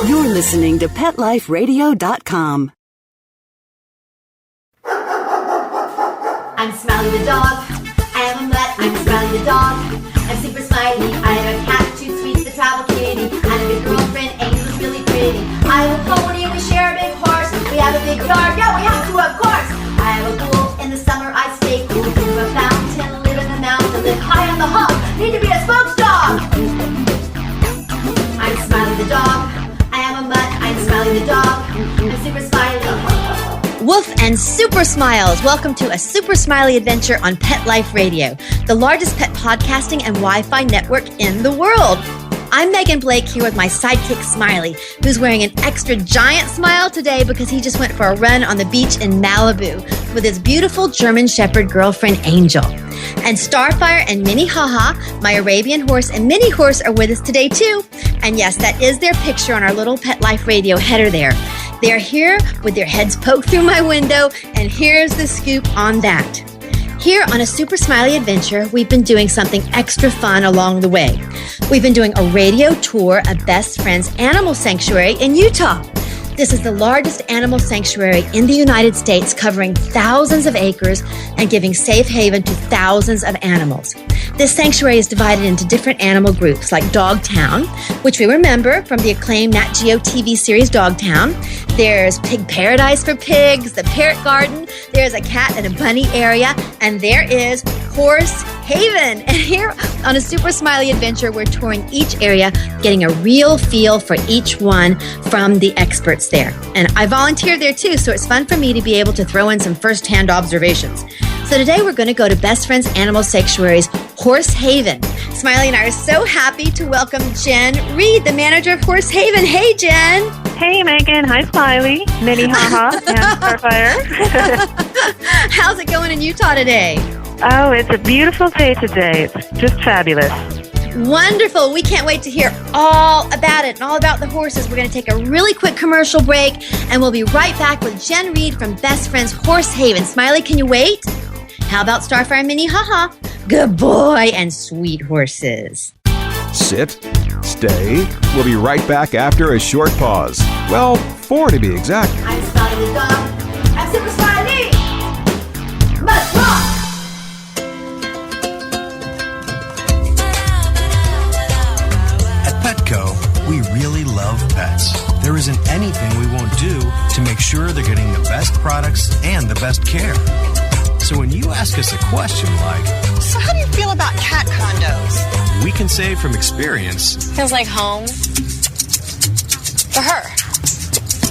You're listening to PetLifeRadio.com. I'm Smiley the dog. I am a mutt. I'm Smiley the dog. I'm super smiley. I have a cat, too sweet, the travel kitty. I have a good girlfriend, Angel's really pretty. I have a pony and we share a big horse. We have a big yard. Yeah, we have to, of course. I have a pool. In the summer I stay cool. To a fountain, live in the mountain, live high on the hog. Need to be a spokes dog. I'm Smiley the dog. I am a mutt. I'm Smiley the dog. I'm super smiley. Woof and Super Smiles. Welcome to a Super Smiley Adventure on Pet Life Radio, the largest pet podcasting and Wi-Fi network in the world. I'm Megan Blake here with my sidekick Smiley, who's wearing an extra giant smile today because he just went for a run on the beach in Malibu with his beautiful German Shepherd girlfriend Angel. And Starfire and Mini HaHa, my Arabian horse and mini horse, are with us today too. And yes, that is their picture on our little Pet Life Radio header there. They're here with their heads poked through my window, and here's the scoop on that. Here on a Super Smiley Adventure, we've been doing something extra fun along the way. We've been doing a radio tour of Best Friends Animal Sanctuary in Utah. This is the largest animal sanctuary in the United States, covering thousands of acres and giving safe haven to thousands of animals. This sanctuary is divided into different animal groups like Dogtown, which we remember from the acclaimed Nat Geo TV series Dogtown. There's Pig Paradise for pigs, the Parrot Garden, there's a cat and a bunny area, and there is Horse Haven. And here on a Super Smiley Adventure, we're touring each area, getting a real feel for each one from the experts there. And I volunteered there too, so it's fun for me to be able to throw in some first-hand observations. So today we're going to go to Best Friends Animal Sanctuary's Horse Haven. Smiley and I are so happy to welcome Jen Reid, the manager of Horse Haven. Hey, Jen. Hey, Megan. Hi, Smiley, Mini HaHa, and Starfire. How's it going in Utah today? Oh, it's a beautiful day today. It's just fabulous. Wonderful. We can't wait to hear all about it and all about the horses. We're going to take a really quick commercial break, and we'll be right back with Jen Reid from Best Friends Horse Haven. Smiley, can you wait? How about Starfire and Mini HaHa? Good boy and sweet horses. Sit, stay. We'll be right back after a short pause. Well, 4 to be exact. I'm Smiley the dog. I'm Super Smiley. Must rock. At Petco, we really love pets. There isn't anything we won't do to make sure they're getting the best products and the best care. So when you ask us a question like, so how do you feel about cat condos? We can say from experience, Feels like home for her.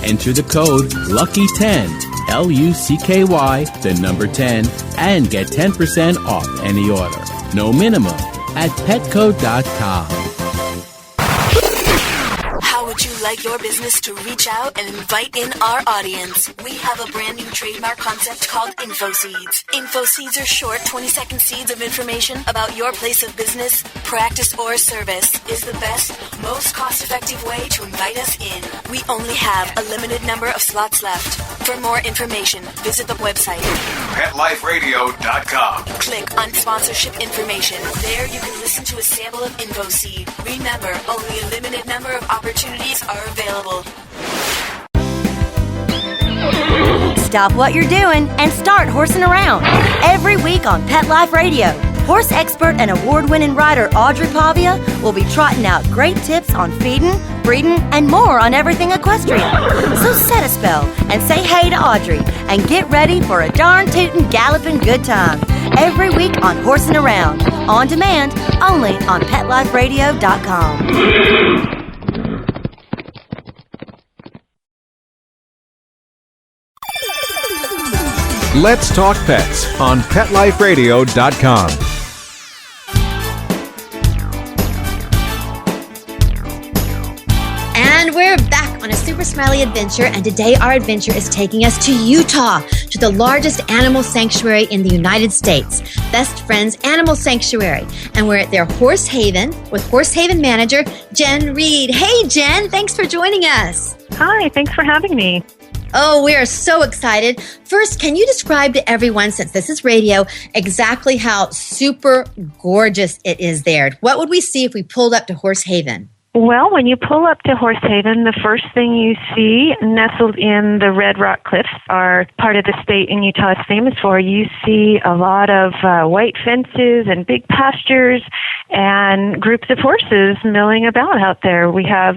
Enter the code LUCKY10, LUCKY, the number 10, and get 10% off any order. No minimum at petco.com. How would you like your business to reach out and invite in our audience? We have a brand new trademark concept called Info Seeds. Info Seeds are short 20-second seeds of information about your place of business, practice, or service. Is the best, most cost-effective way to invite us in. We only have a limited number of slots left. For more information, visit the website PetLifeRadio.com. Click on sponsorship information. There you can listen to a sample of Info Seed. Remember, only a limited number of opportunities are available. Stop what you're doing and start horsing around. Every week on Pet Life Radio, horse expert and award-winning rider Audrey Pavia will be trotting out great tips on feeding, breeding, and more on everything equestrian. So set a spell and say hey to Audrey and get ready for a darn tootin' galloping good time. Every week on Horsing Around, on demand, only on PetLifeRadio.com. Let's Talk Pets on PetLifeRadio.com. And we're back on a Super Smiley Adventure, and today our adventure is taking us to Utah, to the largest animal sanctuary in the United States, Best Friends Animal Sanctuary. And we're at their Horse Haven with Horse Haven manager Jen Reid. Hey, Jen, thanks for joining us. Hi, thanks for having me. Oh, we are so excited. First, can you describe to everyone, since this is radio, exactly how super gorgeous it is there? What would we see if we pulled up to Horse Haven? Well, when you pull up to Horsehaven, the first thing you see nestled in the Red Rock Cliffs are part of the state in Utah is famous for. You see a lot of white fences and big pastures and groups of horses milling about out there. We have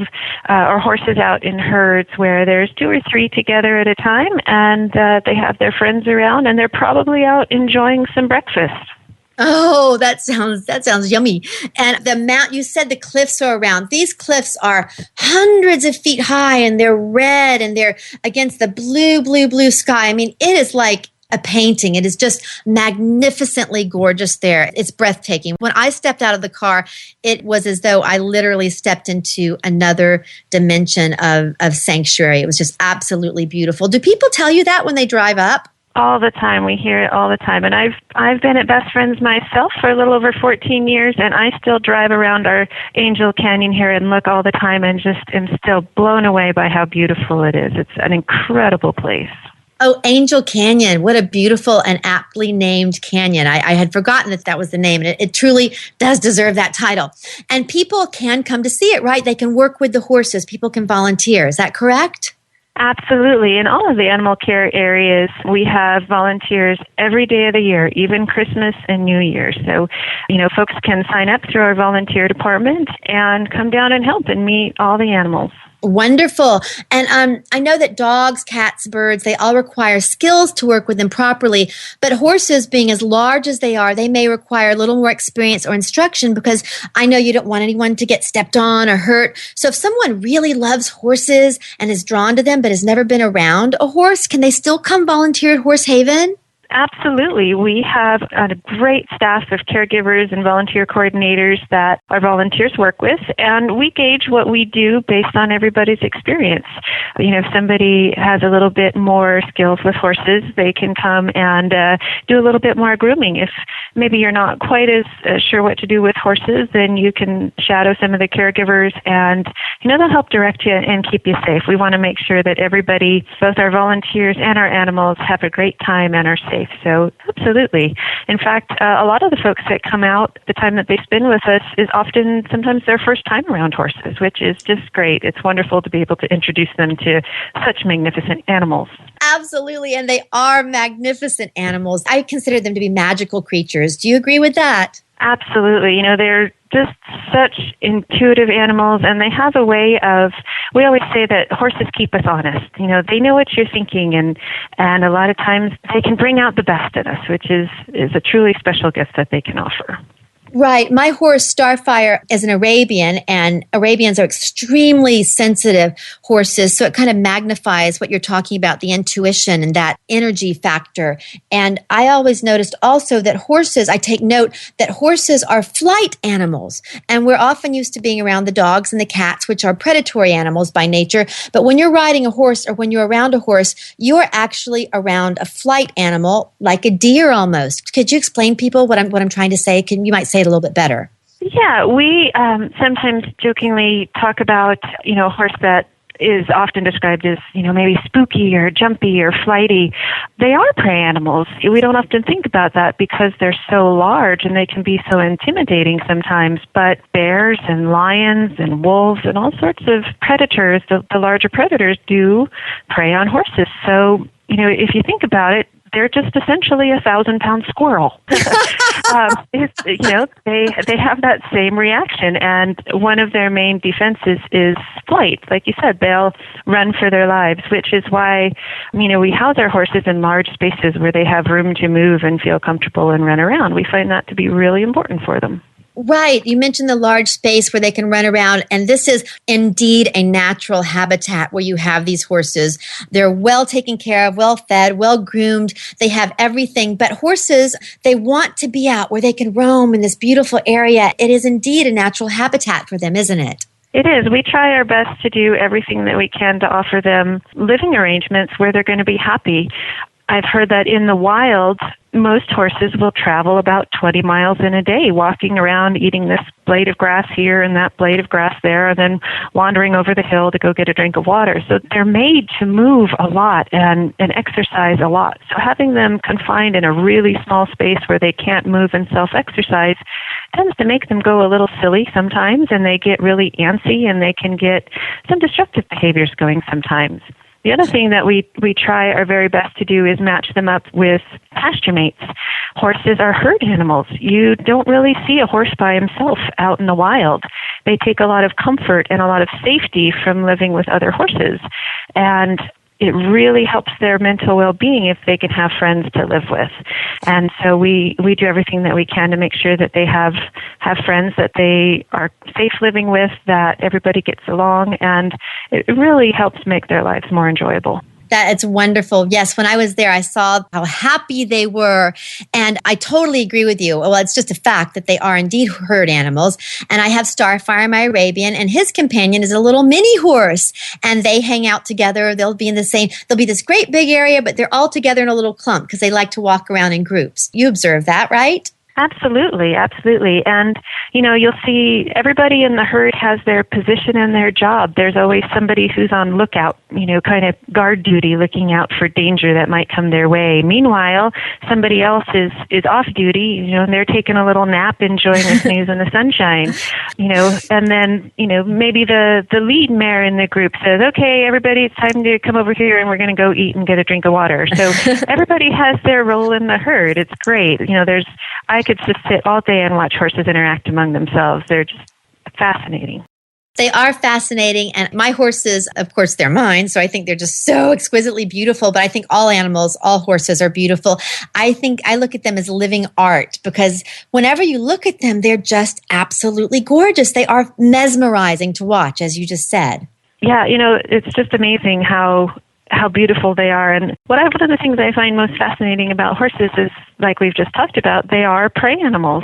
our horses out in herds where there's 2 or 3 together at a time, and they have their friends around, and they're probably out enjoying some breakfast. Oh, that sounds yummy. And the mount, you said the cliffs are around. These cliffs are hundreds of feet high, and they're red, and they're against the blue sky. I mean, it is like a painting. It is just magnificently gorgeous there. It's breathtaking. When I stepped out of the car, it was as though I literally stepped into another dimension of sanctuary. It was just absolutely beautiful. Do people tell you that when they drive up? All the time. We hear it all the time. And I've been at Best Friends myself for a little over 14 years, and I still drive around our Angel Canyon here and look all the time and just am still blown away by how beautiful it is. It's an incredible place. Oh, Angel Canyon. What a beautiful and aptly named canyon. I had forgotten that was the name, and it truly does deserve that title. And people can come to see it, right? They can work with the horses. People can volunteer. Is that correct? Absolutely. In all of the animal care areas, we have volunteers every day of the year, even Christmas and New Year. So, folks can sign up through our volunteer department and come down and help and meet all the animals. Wonderful. And I know that dogs, cats, birds, they all require skills to work with them properly. But horses, being as large as they are, they may require a little more experience or instruction, because I know you don't want anyone to get stepped on or hurt. So if someone really loves horses and is drawn to them but has never been around a horse, can they still come volunteer at Horsehaven? Absolutely. We have a great staff of caregivers and volunteer coordinators that our volunteers work with, and we gauge what we do based on everybody's experience. If somebody has a little bit more skills with horses, they can come and do a little bit more grooming. If maybe you're not quite as sure what to do with horses, then you can shadow some of the caregivers, and they'll help direct you and keep you safe. We want to make sure that everybody, both our volunteers and our animals, have a great time and are safe. So absolutely. In fact, a lot of the folks that come out, the time that they spend with us is often sometimes their first time around horses, which is just great. It's wonderful to be able to introduce them to such magnificent animals. Absolutely. And they are magnificent animals. I consider them to be magical creatures. Do you agree with that? Absolutely. They're just such intuitive animals, and they have a way of, we always say that horses keep us honest. They know what you're thinking, and a lot of times they can bring out the best in us, which is a truly special gift that they can offer. Right. My horse, Starfire, is an Arabian, and Arabians are extremely sensitive horses. So it kind of magnifies what you're talking about, the intuition and that energy factor. And I always noticed also that I take note that horses are flight animals. And we're often used to being around the dogs and the cats, which are predatory animals by nature. But when you're riding a horse, or when you're around a horse, you're actually around a flight animal, like a deer almost. Could you explain people what I'm trying to say? You might say it a little bit better. Yeah, we sometimes jokingly talk about, a horse that is often described as, maybe spooky or jumpy or flighty. They are prey animals. We don't often think about that because they're so large and they can be so intimidating sometimes. But bears and lions and wolves and all sorts of predators, the larger predators, do prey on horses. So, if you think about it, they're just essentially a 1,000-pound squirrel. They have that same reaction, and one of their main defenses is flight. Like you said, they'll run for their lives, which is why, we house our horses in large spaces where they have room to move and feel comfortable and run around. We find that to be really important for them. Right. You mentioned the large space where they can run around, and this is indeed a natural habitat where you have these horses. They're well taken care of, well fed, well groomed. They have everything. But horses, they want to be out where they can roam in this beautiful area. It is indeed a natural habitat for them, isn't it? It is. We try our best to do everything that we can to offer them living arrangements where they're going to be happy. I've heard that in the wild, most horses will travel about 20 miles in a day, walking around, eating this blade of grass here and that blade of grass there, and then wandering over the hill to go get a drink of water. So they're made to move a lot and exercise a lot. So having them confined in a really small space where they can't move and self-exercise tends to make them go a little silly sometimes, and they get really antsy, and they can get some destructive behaviors going sometimes. The other thing that we try our very best to do is match them up with pasture mates. Horses are herd animals. You don't really see a horse by himself out in the wild. They take a lot of comfort and a lot of safety from living with other horses. And it really helps their mental well-being if they can have friends to live with. And so we do everything that we can to make sure that they have friends that they are safe living with, that everybody gets along, and it really helps make their lives more enjoyable. It's wonderful. Yes, when I was there, I saw how happy they were. And I totally agree with you. Well, it's just a fact that they are indeed herd animals. And I have Starfire, my Arabian, and his companion is a little mini horse. And they hang out together. There'll be this great big area, but they're all together in a little clump because they like to walk around in groups. You observe that, right? Absolutely, absolutely. And, you'll see everybody in the herd has their position and their job. There's always somebody who's on lookout, kind of guard duty, looking out for danger that might come their way. Meanwhile, somebody else is off duty, and they're taking a little nap, enjoying a snooze in the sunshine, and then, maybe the lead mare in the group says, okay, everybody, it's time to come over here and we're going to go eat and get a drink of water. So everybody has their role in the herd. It's great. I could just sit all day and watch horses interact among themselves. They're just fascinating. They are fascinating. And my horses, of course, they're mine. So I think they're just so exquisitely beautiful. But I think all horses are beautiful. I think I look at them as living art because whenever you look at them, they're just absolutely gorgeous. They are mesmerizing to watch, as you just said. Yeah, it's just amazing how beautiful they are. And one of the things I find most fascinating about horses is, like we've just talked about, they are prey animals.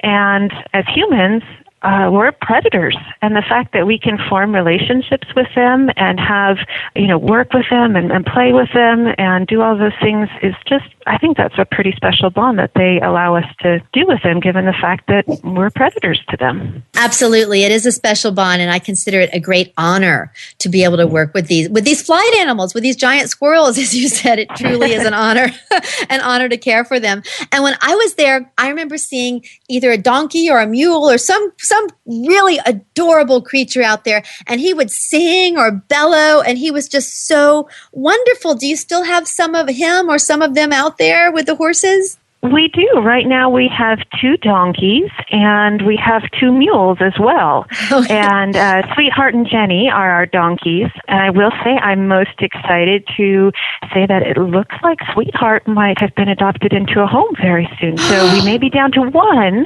And as humans, we're predators. And the fact that we can form relationships with them and have, work with them and play with them and do all those things is just, I think that's a pretty special bond that they allow us to do with them, given the fact that we're predators to them. Absolutely. It is a special bond, and I consider it a great honor to be able to work with these flight animals, with these giant squirrels, as you said. It truly is an honor to care for them. And when I was there, I remember seeing either a donkey or a mule or some really adorable creature out there, and he would sing or bellow, and he was just so wonderful. Do you still have some of him or some of them out there with the horses? We do. Right now we have 2 donkeys and we have 2 mules as well. Okay. And Sweetheart and Jenny are our donkeys. And I will say I'm most excited to say that it looks like Sweetheart might have been adopted into a home very soon. So we may be down to 1.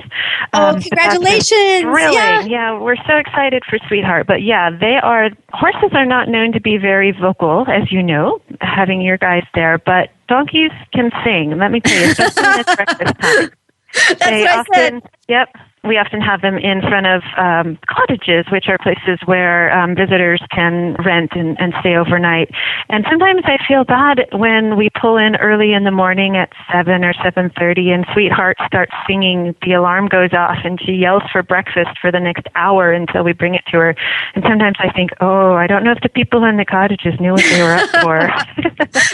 Congratulations. Thrilling. Yeah, we're so excited for Sweetheart. But yeah, horses are not known to be very vocal, as you know, having your guys there, but donkeys can sing. Let me tell you, especially when it's breakfast time. That's what I said. Yep. We often have them in front of cottages, which are places where visitors can rent and stay overnight. And sometimes I feel bad when we pull in early in the morning at 7 or 7:30 and Sweetheart starts singing. The alarm goes off and she yells for breakfast for the next hour until we bring it to her. And sometimes I think, I don't know if the people in the cottages knew what they were up for.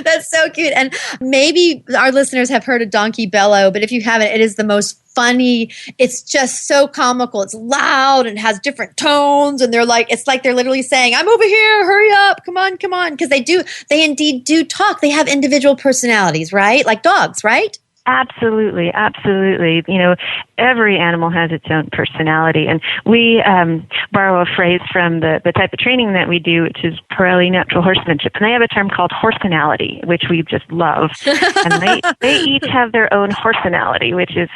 That's so cute. And maybe our listeners have heard a donkey bellow, but if you haven't, it is the most funny. It's just so comical. It's loud and has different tones, and it's like they're literally saying, "I'm over here, hurry up, come on," because they indeed do talk. They have individual personalities, right? Like dogs, right? Absolutely, absolutely. Every animal has its own personality, and we borrow a phrase from the type of training that we do, which is Pirelli Natural Horsemanship, and they have a term called horsenality, which we just love. And they each have their own horsenality, which is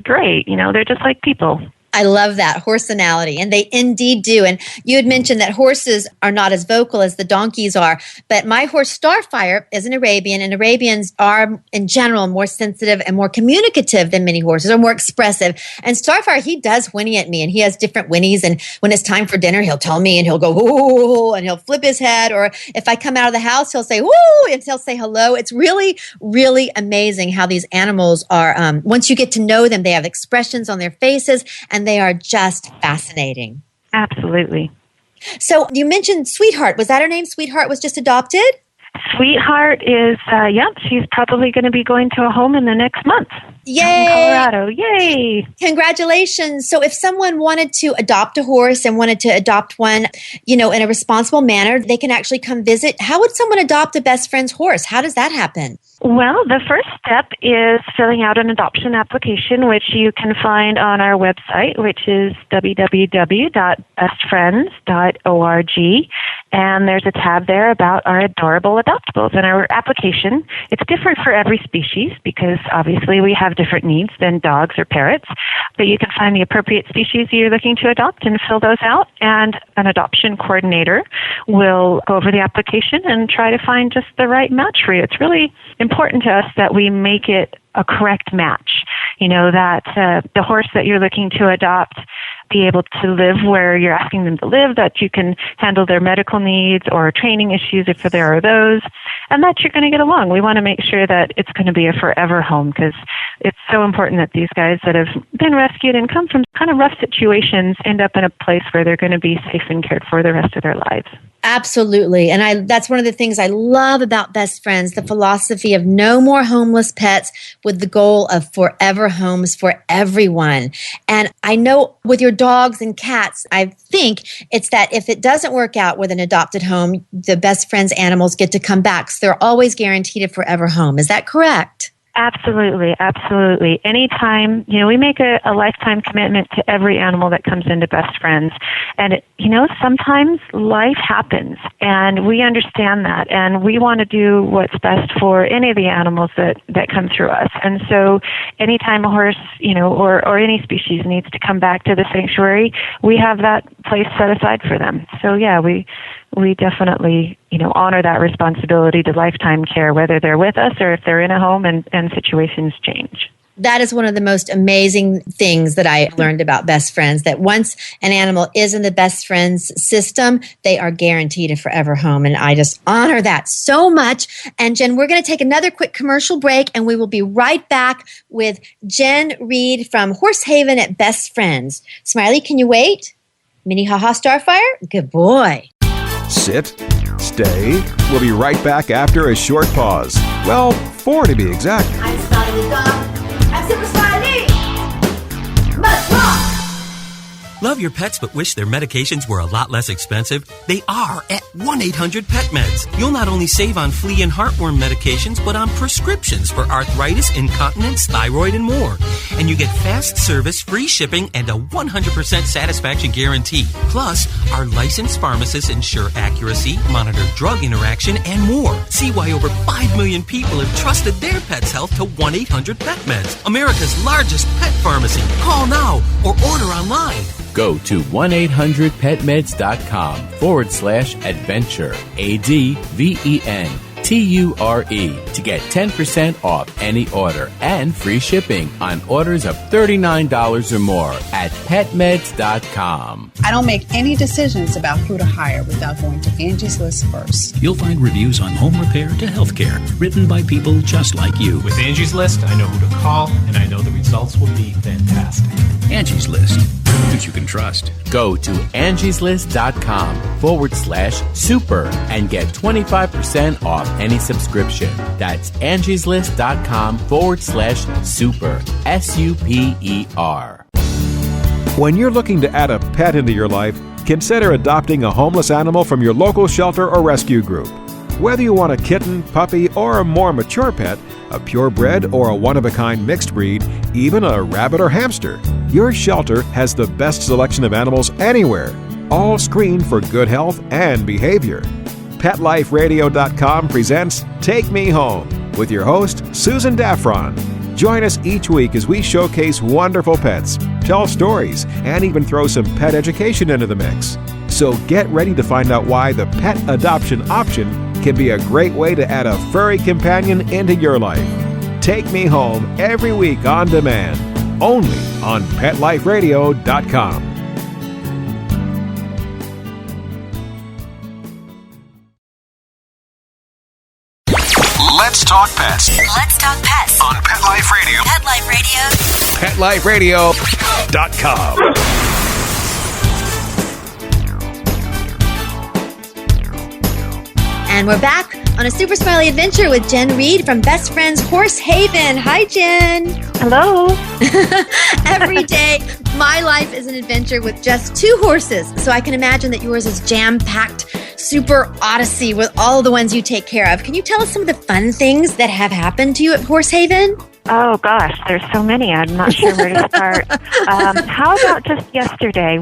great. They're just like people. I love that, horsenality, and they indeed do. And you had mentioned that horses are not as vocal as the donkeys are, but my horse Starfire is an Arabian, and Arabians are, in general, more sensitive and more communicative than many horses, or more expressive. And Starfire, he does whinny at me, and he has different whinnies, and when it's time for dinner, he'll tell me, and he'll go, ooh, and he'll flip his head, or if I come out of the house, he'll say, ooh, and he'll say hello. It's really, really amazing how these animals are, once you get to know them, they have expressions on their faces, and they are just fascinating. Absolutely. So you mentioned Sweetheart. Was that her name? Sweetheart was just adopted? Sweetheart is, she's probably going to be going to a home in the next month. Yay! In Colorado. Yay! Congratulations. So if someone wanted to adopt a horse and wanted to adopt one, in a responsible manner, they can actually come visit. How would someone adopt a best friend's horse? How does that happen? Well, the first step is filling out an adoption application, which you can find on our website, which is www.bestfriends.org. And there's a tab there about our adorable adoptables. And our application, it's different for every species because obviously we have different needs than dogs or parrots. But you can find the appropriate species you're looking to adopt and fill those out. And an adoption coordinator will go over the application and try to find just the right match for you. It's really important to us that we make it a correct match. That the horse that you're looking to adopt be able to live where you're asking them to live, that you can handle their medical needs or training issues if there are those, and that you're going to get along. We want to make sure that it's going to be a forever home because it's so important that these guys that have been rescued and come from kind of rough situations end up in a place where they're going to be safe and cared for the rest of their lives. Absolutely. And that's one of the things I love about Best Friends, the philosophy of no more homeless pets with the goal of forever homes for everyone. And I know with your dogs and cats, I think it's that if it doesn't work out with an adopted home, the Best Friends animals get to come back. So they're always guaranteed a forever home. Is that correct? Absolutely, absolutely. Anytime, we make a lifetime commitment to every animal that comes into Best Friends. And, sometimes life happens, and we understand that, and we want to do what's best for any of the animals that come through us. And so anytime a horse, or any species needs to come back to the sanctuary, we have that place set aside for them. So, yeah, we definitely, honor that responsibility to lifetime care, whether they're with us or if they're in a home and situations change. That is one of the most amazing things that I learned about Best Friends, that once an animal is in the Best Friends system, they are guaranteed a forever home. And I just honor that so much. And Jen, we're going to take another quick commercial break, and we will be right back with Jen Reid from Horsehaven at Best Friends. Smiley, can you wait? Mini HaHa Starfire? Good boy. Sit, stay. We'll be right back after a short pause. Well, 4 to be exact. I'm Smiley the dog. I'm Super Smiley. Let's rock! Love your pets but wish their medications were a lot less expensive? They are at 1-800-PET-MEDS. You'll not only save on flea and heartworm medications, but on prescriptions for arthritis, incontinence, thyroid, and more. And you get fast service, free shipping, and a 100% satisfaction guarantee. Plus, our licensed pharmacists ensure accuracy, monitor drug interaction, and more. See why over 5 million people have trusted their pet's health to 1-800-PET-MEDS, America's largest pet pharmacy. Call now or order online. Go to 1-800-PetMeds.com/adventure, ADVENTURE, to get 10% off any order and free shipping on orders of $39 or more at PetMeds.com. I don't make any decisions about who to hire without going to Angie's List first. You'll find reviews on home repair to healthcare, written by people just like you. With Angie's List, I know who to call, and I know the results will be fantastic. Angie's List. Who you can trust. Go to angieslist.com/super and get 25% off any subscription. That's angieslist.com/super, SUPER. When you're looking to add a pet into your life, consider adopting a homeless animal from your local shelter or rescue group. Whether you want a kitten, puppy, or a more mature pet, a purebred or a one-of-a-kind mixed breed, even a rabbit or hamster, your shelter has the best selection of animals anywhere, all screened for good health and behavior. PetLifeRadio.com presents Take Me Home with your host, Susan Daffron. Join us each week as we showcase wonderful pets, tell stories, and even throw some pet education into the mix. So get ready to find out why the pet adoption option can be a great way to add a furry companion into your life. Take Me Home every week on demand, only on PetLifeRadio.com. Let's talk pets. Let's talk pets On Pet Life Radio. Pet Life Radio. PetLifeRadio.com. And we're back on a Super Smiley Adventure with Jen Reid from Best Friends Horse Haven. Hi, Jen. Hello. Every day, my life is an adventure with just 2 horses. So I can imagine that yours is jam-packed, super odyssey with all the ones you take care of. Can you tell us some of the fun things that have happened to you at Horse Haven? Oh, gosh, there's so many. I'm not sure where to start. How about just yesterday?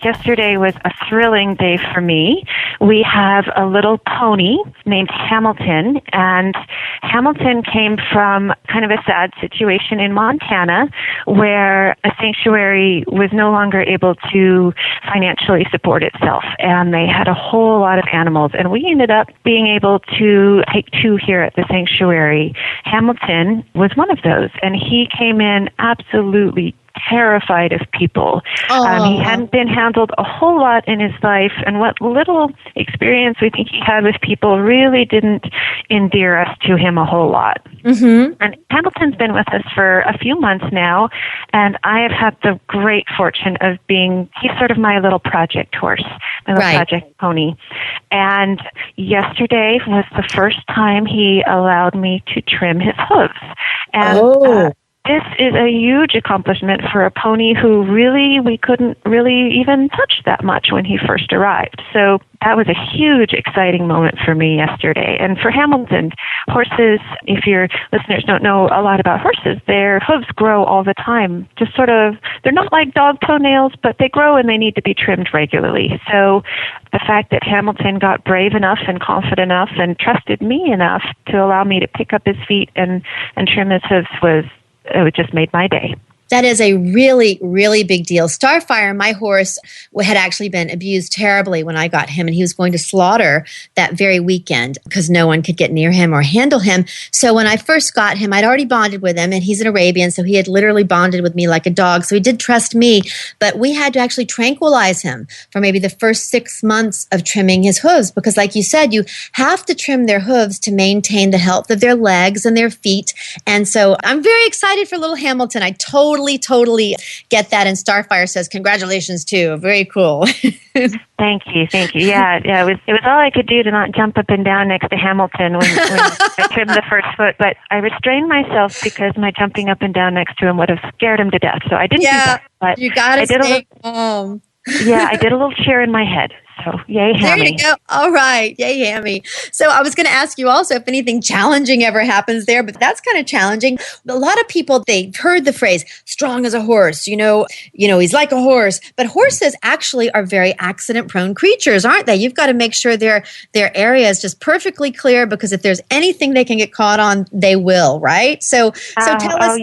Yesterday was a thrilling day for me. We have a little pony named Hamilton, and Hamilton came from kind of a sad situation in Montana where a sanctuary was no longer able to financially support itself, and they had a whole lot of animals, and we ended up being able to take 2 here at the sanctuary. Hamilton was one of those, and he came in absolutely terrified of people. He hadn't been handled a whole lot in his life, and what little experience we think he had with people really didn't endear us to him a whole lot. Mm-hmm. And Hamilton's been with us for a few months now, and I have had the great fortune of he's sort of my little project horse, my little project pony. And yesterday was the first time he allowed me to trim his hooves. And this is a huge accomplishment for a pony who we couldn't really even touch that much when he first arrived. So that was a huge, exciting moment for me yesterday. And for Hamilton, horses, if your listeners don't know a lot about horses, their hooves grow all the time. Just sort of, they're not like dog toenails, but they grow and they need to be trimmed regularly. So the fact that Hamilton got brave enough and confident enough and trusted me enough to allow me to pick up his feet and trim his hooves it just made my day. That is a really, really big deal. Starfire, my horse, had actually been abused terribly when I got him, and he was going to slaughter that very weekend because no one could get near him or handle him. So when I first got him, I'd already bonded with him, and he's an Arabian, so he had literally bonded with me like a dog. So he did trust me, but we had to actually tranquilize him for maybe the first 6 months of trimming his hooves because, like you said, you have to trim their hooves to maintain the health of their legs and their feet. And so I'm very excited for little Hamilton. I totally get that. And Starfire says, congratulations too. Very cool. Thank you. Yeah, it was all I could do to not jump up and down next to Hamilton when I trimmed the first foot, but I restrained myself because my jumping up and down next to him would have scared him to death. So I didn't do that. But you got to stay home. Yeah, I did a little cheer in my head. So, yay, Hammy. There you go. All right. Yay, Hammy. So I was going to ask you also if anything challenging ever happens there, but that's kind of challenging. A lot of people, they've heard the phrase, strong as a horse, he's like a horse. But horses actually are very accident-prone creatures, aren't they? You've got to make sure their area is just perfectly clear because if there's anything they can get caught on, they will, right? So tell us,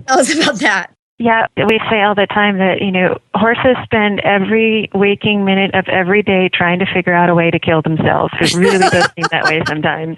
tell us about that. Yeah, we say all the time that, horses spend every waking minute of every day trying to figure out a way to kill themselves. It really does seem that way sometimes.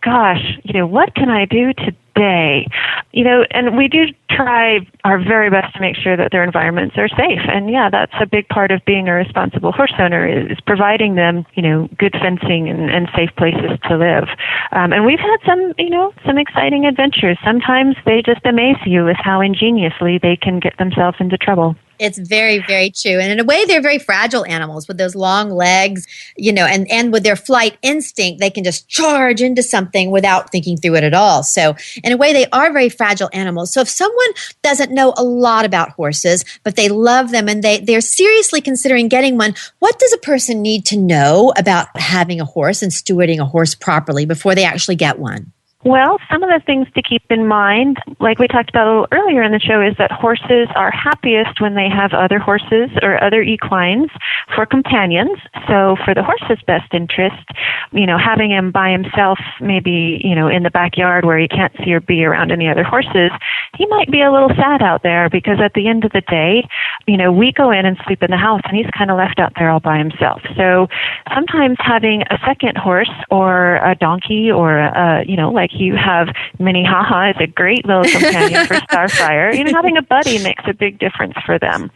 Gosh, what can I do today? And we do try our very best to make sure that their environments are safe. And yeah, that's a big part of being a responsible horse owner is providing them, good fencing and safe places to live. And we've had some exciting adventures. Sometimes they just amaze you with how ingeniously they can get themselves into trouble. It's very, very true. And in a way, they're very fragile animals with those long legs, and with their flight instinct, they can just charge into something without thinking through it at all. So in a way, they are very fragile animals. So if someone doesn't know a lot about horses, but they love them and they're seriously considering getting one, what does a person need to know about having a horse and stewarding a horse properly before they actually get one? Well, some of the things to keep in mind, like we talked about a little earlier in the show, is that horses are happiest when they have other horses or other equines for companions. So for the horse's best interest, having him by himself, maybe, in the backyard where he can't see or be around any other horses, he might be a little sad out there because at the end of the day, we go in and sleep in the house and he's kind of left out there all by himself. So sometimes having a second horse or a donkey or, like you have Mini HaHa is a great little companion for Starfire. Having a buddy makes a big difference for them.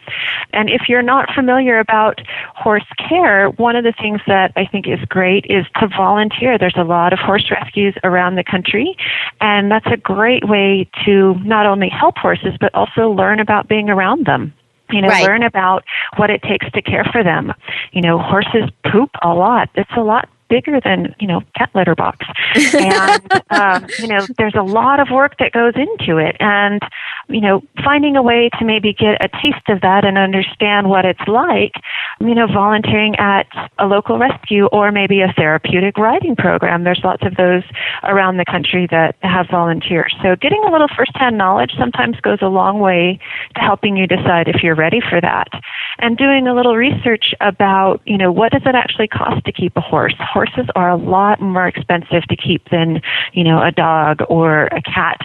And if you're not familiar about horse care, one of the things that I think is great is to volunteer. There's a lot of horse rescues around the country, and that's a great way to not only help horses, but also learn about being around them. Right. Learn about what it takes to care for them. Horses poop a lot. It's a lot bigger than, cat litter box. And, there's a lot of work that goes into it. And, finding a way to maybe get a taste of that and understand what it's like, volunteering at a local rescue or maybe a therapeutic riding program. There's lots of those around the country that have volunteers. So getting a little firsthand knowledge sometimes goes a long way to helping you decide if you're ready for that. And doing a little research about, what does it actually cost to keep a horse? Horses are a lot more expensive to keep than, a dog or a cat.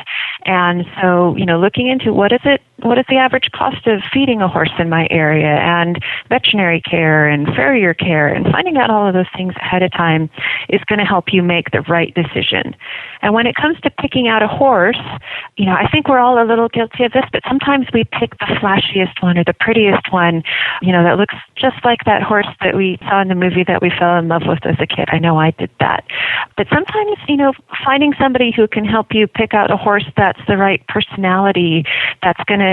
And so, looking into what is the average cost of feeding a horse in my area, and veterinary care and farrier care, and finding out all of those things ahead of time is going to help you make the right decision. And when it comes to picking out a horse, I think we're all a little guilty of this, but sometimes we pick the flashiest one or the prettiest one, that looks just like that horse that we saw in the movie that we fell in love with as a kid. I know I did that. But sometimes, finding somebody who can help you pick out a horse that's the right personality, that's going to,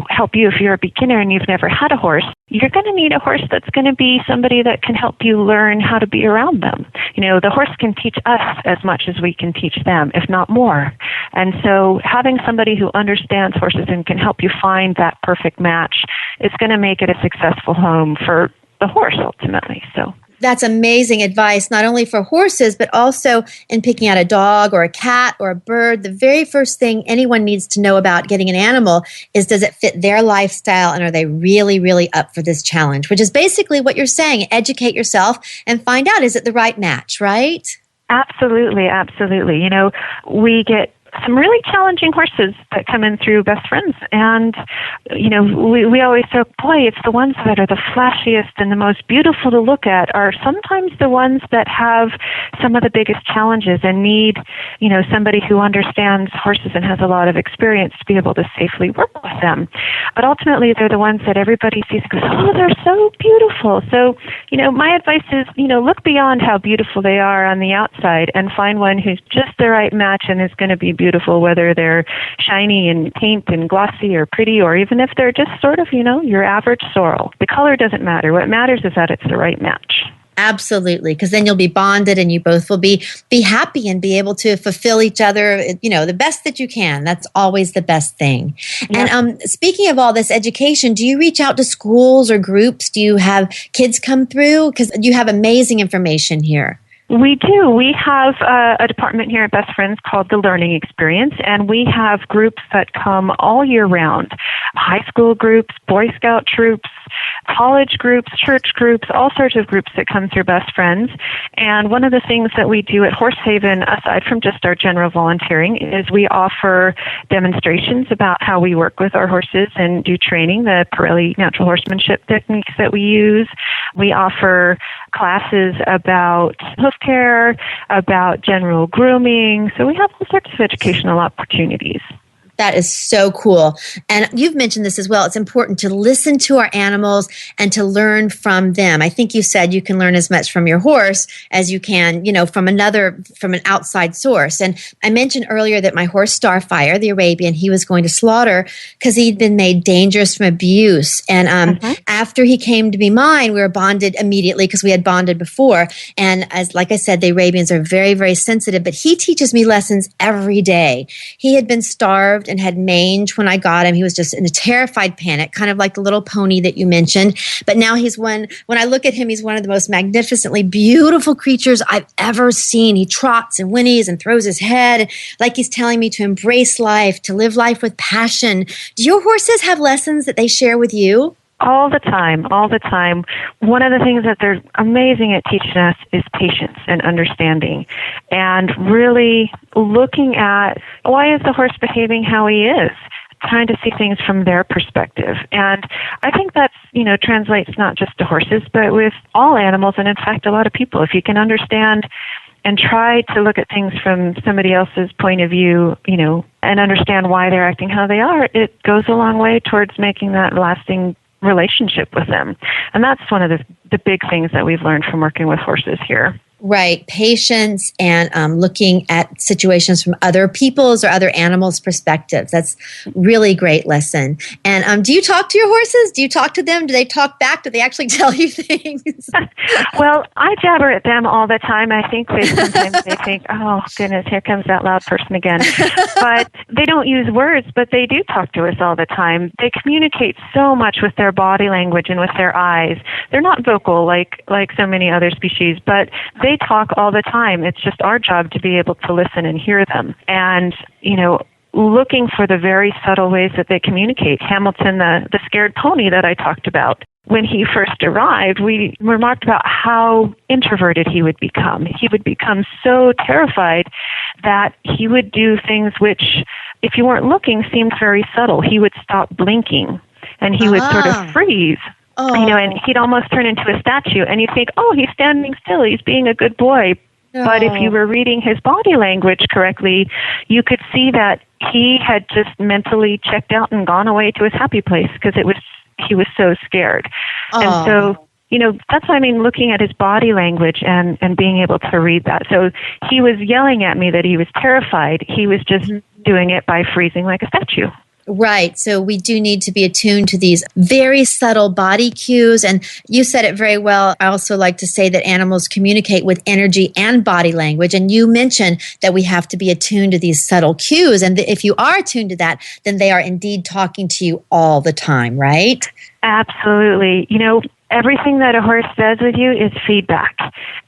help you if you're a beginner and you've never had a horse, you're going to need a horse that's going to be somebody that can help you learn how to be around them. The horse can teach us as much as we can teach them, if not more. And so having somebody who understands horses and can help you find that perfect match is going to make it a successful home for the horse ultimately. So that's amazing advice, not only for horses, but also in picking out a dog or a cat or a bird. The very first thing anyone needs to know about getting an animal is, does it fit their lifestyle, and are they really, really up for this challenge? Which is basically what you're saying. Educate yourself and find out, is it the right match, right? Absolutely, absolutely. We get some really challenging horses that come in through Best Friends. And, we always say, boy, it's the ones that are the flashiest and the most beautiful to look at are sometimes the ones that have some of the biggest challenges and need, somebody who understands horses and has a lot of experience to be able to safely work with them. But ultimately, they're the ones that everybody sees and goes, oh, they're so beautiful. So, my advice is, look beyond how beautiful they are on the outside and find one who's just the right match and is going to be beautiful, whether they're shiny and paint and glossy or pretty, or even if they're just sort of, your average sorrel. The color doesn't matter. What matters is that it's the right match. Absolutely, because then you'll be bonded and you both will be happy and be able to fulfill each other, the best that you can. That's always the best thing. Yeah. And speaking of all this education, do you reach out to schools or groups? Do you have kids come through? Because you have amazing information here. We do. We have a department here at Best Friends called the Learning Experience, and we have groups that come all year round. High school groups, Boy Scout troops, college groups, church groups, all sorts of groups that come through Best Friends. And one of the things that we do at Horsehaven, aside from just our general volunteering, is we offer demonstrations about how we work with our horses and do training, the Pirelli natural horsemanship techniques that we use. We offer classes about hoof care, about general grooming. So we have all sorts of educational opportunities. That is so cool. And you've mentioned this as well. It's important to listen to our animals and to learn from them. I think you said you can learn as much from your horse as you can, from an outside source. And I mentioned earlier that my horse Starfire, the Arabian, he was going to slaughter because he'd been made dangerous from abuse. And after he came to be mine, we were bonded immediately because we had bonded before. And like I said, the Arabians are very, very sensitive, but he teaches me lessons every day. He had been starved starved and had mange when I got him. He was just in a terrified panic, kind of like the little pony that you mentioned. But now when I look at him, he's one of the most magnificently beautiful creatures I've ever seen. He trots and whinnies and throws his head like he's telling me to embrace life, to live life with passion. Do your horses have lessons that they share with you? All the time, all the time. One of the things that they're amazing at teaching us is patience and understanding, and really looking at why is the horse behaving how he is, trying to see things from their perspective. And I think that's, translates not just to horses, but with all animals, and in fact, a lot of people. If you can understand and try to look at things from somebody else's point of view, and understand why they're acting how they are, it goes a long way towards making that lasting relationship with them. And that's one of the big things that we've learned from working with horses here. Right. Patience and looking at situations from other people's or other animals' perspectives. That's really great lesson. And do you talk to your horses? Do you talk to them? Do they talk back? Do they actually tell you things? Well, I jabber at them all the time. I think sometimes they think, oh, goodness, here comes that loud person again. But they don't use words, but they do talk to us all the time. They communicate so much with their body language and with their eyes. They're not vocal like so many other species, but they talk all the time. It's just our job to be able to listen and hear them. And, looking for the very subtle ways that they communicate. Hamilton, the scared pony that I talked about, when he first arrived, we remarked about how introverted he would become. He would become so terrified that he would do things which, if you weren't looking, seemed very subtle. He would stop blinking, and he would sort of freeze. Oh. And he'd almost turn into a statue, and you'd think, oh, he's standing still, he's being a good boy. Oh. But if you were reading his body language correctly, you could see that he had just mentally checked out and gone away to his happy place because he was so scared. Oh. And so, that's what I mean, looking at his body language and being able to read that. So he was yelling at me that he was terrified. He was just doing it by freezing like a statue. Right. So we do need to be attuned to these very subtle body cues. And you said it very well. I also like to say that animals communicate with energy and body language. And you mentioned that we have to be attuned to these subtle cues. And if you are attuned to that, then they are indeed talking to you all the time, right? Absolutely. Everything that a horse does with you is feedback.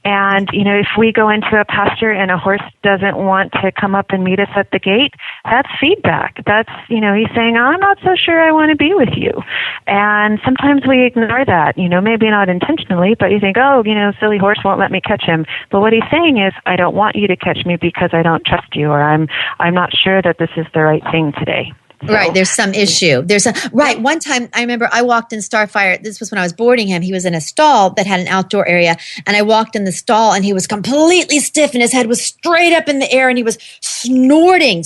And, if we go into a pasture and a horse doesn't want to come up and meet us at the gate, that's feedback. That's, he's saying, I'm not so sure I want to be with you. And sometimes we ignore that, maybe not intentionally, but you think, oh, silly horse won't let me catch him. But what he's saying is, I don't want you to catch me because I don't trust you, or I'm not sure that this is the right thing today. So. Right. There's some issue. One time I remember I walked in Starfire. This was when I was boarding him. He was in a stall that had an outdoor area. And I walked in the stall and he was completely stiff and his head was straight up in the air and he was snorting,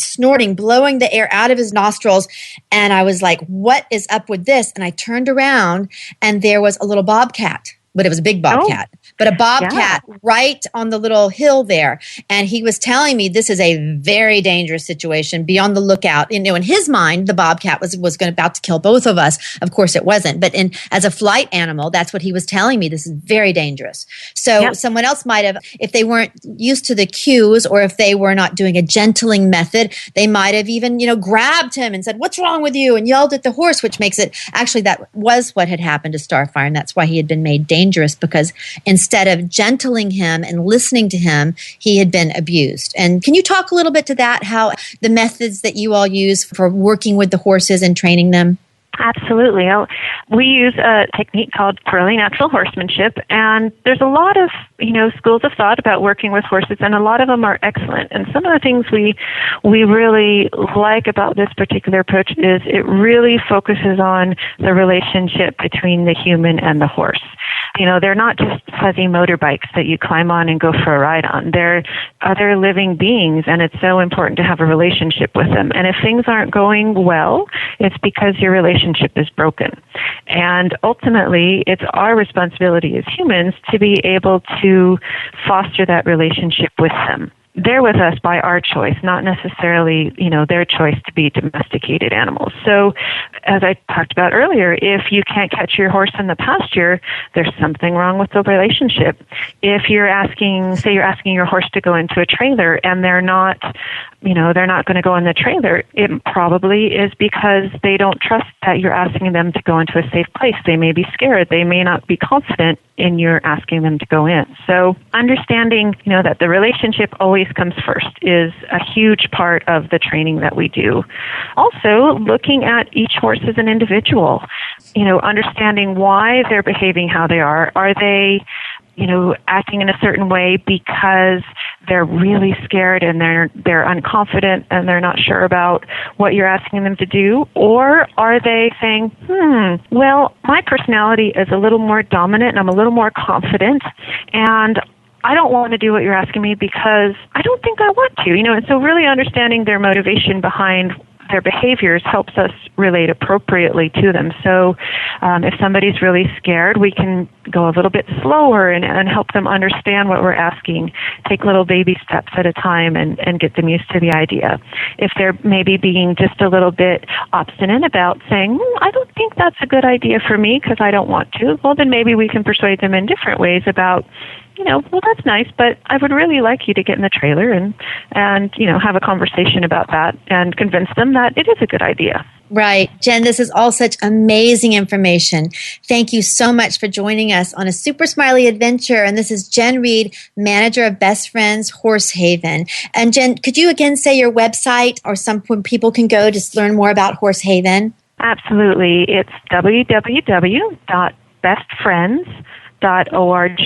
blowing the air out of his nostrils. And I was like, what is up with this? And I turned around and there was a little bobcat. But it was a big bobcat, but a bobcat right on the little hill there. And he was telling me this is a very dangerous situation, be on the lookout. In his mind, the bobcat was about to kill both of us. Of course it wasn't, but as a flight animal, that's what he was telling me. This is very dangerous. So someone else might have, if they weren't used to the cues or if they were not doing a gentling method, they might have even, grabbed him and said, what's wrong with you? And yelled at the horse, which makes it, actually that was what had happened to Starfire. And that's why he had been made dangerous, because instead of gentling him and listening to him, he had been abused. And can you talk a little bit to that, how the methods that you all use for working with the horses and training them? Absolutely. We use a technique called purely natural horsemanship, and there's a lot of, schools of thought about working with horses, and a lot of them are excellent. And some of the things we really like about this particular approach is it really focuses on the relationship between the human and the horse. They're not just fuzzy motorbikes that you climb on and go for a ride on. They're other living beings, and it's so important to have a relationship with them. And if things aren't going well, it's because your relationship is broken. And ultimately, it's our responsibility as humans to be able to foster that relationship with them. they're with us by our choice, not necessarily, their choice to be domesticated animals. So, as I talked about earlier, if you can't catch your horse in the pasture, there's something wrong with the relationship. If you're asking your horse to go into a trailer and they're not going to go in the trailer, it probably is because they don't trust that you're asking them to go into a safe place. They may be scared. They may not be confident in your asking them to go in. So understanding, that the relationship always comes first is a huge part of the training that we do. Also, looking at each horse as an individual, understanding why they're behaving how they are. Are they acting in a certain way because they're really scared and they're unconfident and they're not sure about what you're asking them to do? Or are they saying, well, my personality is a little more dominant and I'm a little more confident and I don't want to do what you're asking me because I don't think I want to, and so really understanding their motivation behind their behaviors helps us relate appropriately to them. So if somebody's really scared, we can go a little bit slower and help them understand what we're asking, take little baby steps at a time and get them used to the idea. If they're maybe being just a little bit obstinate about saying, I don't think that's a good idea for me because I don't want to, well, then maybe we can persuade them in different ways about, well, that's nice, but I would really like you to get in the trailer and have a conversation about that and convince them that it is a good idea. Right. Jen, this is all such amazing information. Thank you so much for joining us on a Super Smiley Adventure. And this is Jen Reid, manager of Best Friends Horse Haven. And Jen, could you again say your website or where people can go to learn more about Horse Haven? Absolutely. It's www.bestfriends.org,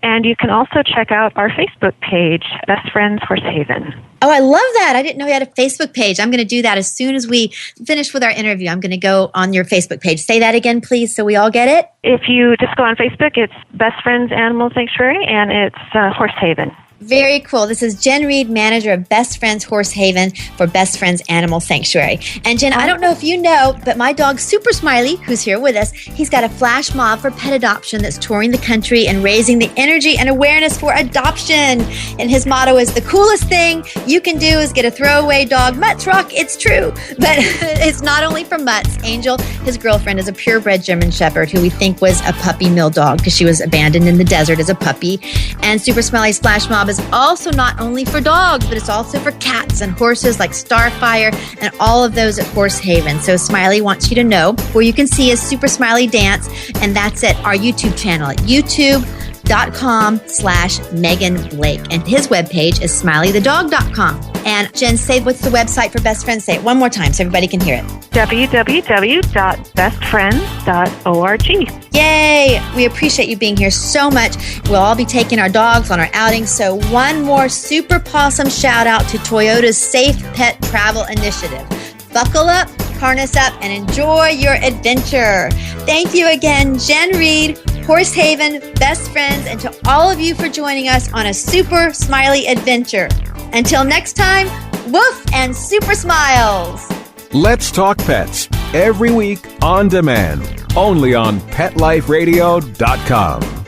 and you can also check out our Facebook page, Best Friends Horse Haven. Oh, I love that. I didn't know you had a Facebook page. I'm going to do that as soon as we finish with our interview. I'm going to go on your Facebook page. Say that again, please, so we all get it. If you just go on Facebook, it's Best Friends Animal Sanctuary, and it's Horse Haven. Very cool. This is Jen Reid, manager of Best Friends Horse Haven for Best Friends Animal Sanctuary. And Jen, I don't know if you know, but my dog Super Smiley, who's here with us, he's got a flash mob for pet adoption that's touring the country and raising the energy and awareness for adoption. And his motto is, the coolest thing you can do is get a throwaway dog. Mutts rock, it's true. But it's not only for Mutts. Angel, his girlfriend, is a purebred German Shepherd who we think was a puppy mill dog because she was abandoned in the desert as a puppy. And Super Smiley's flash mob is also not only for dogs, but it's also for cats and horses like Starfire and all of those at Horse Haven. So Smiley wants you to know where you can see his Super Smiley dance, and that's at our YouTube channel at youtube.com/Megan Blake. And his webpage is smileythedog.com. And Jen, say what's the website for Best Friends? Say it one more time so everybody can hear it. www.bestfriends.org. Yay! We appreciate you being here so much. We'll all be taking our dogs on our outings. So one more super possum shout out to Toyota's Safe Pet Travel Initiative. Buckle up, harness up, and enjoy your adventure. Thank you again, Jen Reid, Horse Haven, Best Friends, and to all of you for joining us on a Super Smiley Adventure. Until next time, woof and super smiles. Let's Talk Pets, every week on demand, only on PetLifeRadio.com.